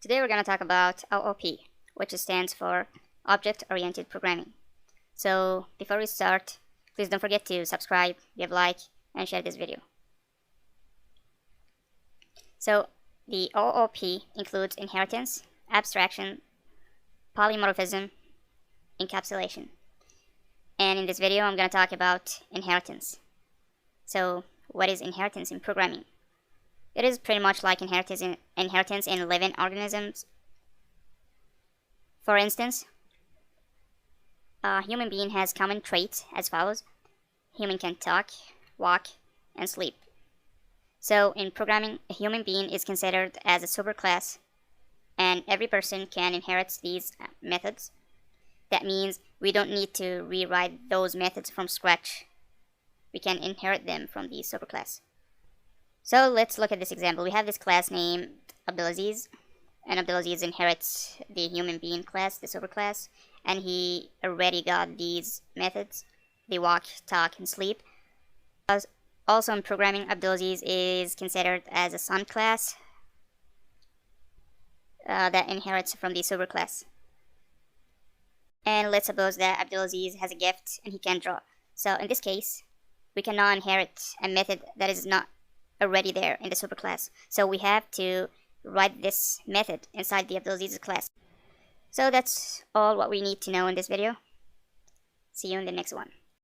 Today we're going to talk about OOP, which stands for Object-Oriented Programming. So before we start, please don't forget to subscribe, give a like, and share this video. So the OOP includes inheritance, abstraction, polymorphism, encapsulation. And in this video I'm going to talk about inheritance. So what is inheritance in programming? It is pretty much like inheritance in living organisms. For instance, a human being has common traits as follows. Human can talk, walk, and sleep. So in programming, a human being is considered as a superclass, and every person can inherit these methods. That means we don't need to rewrite those methods from scratch. We can inherit them from the superclass. So let's look at this example. We have this class named abilities, and abilities inherits the human being class, the superclass, and he already got these methods, the walk, talk, and sleep. Also in programming, abilities is considered as a son class that inherits from the superclass. And let's suppose that abilities has a gift and he can draw. So in this case, we cannot inherit a method that is not already there in the superclass. So we have to write this method inside the abilities class. So that's all what we need to know in this video. See you in the next one.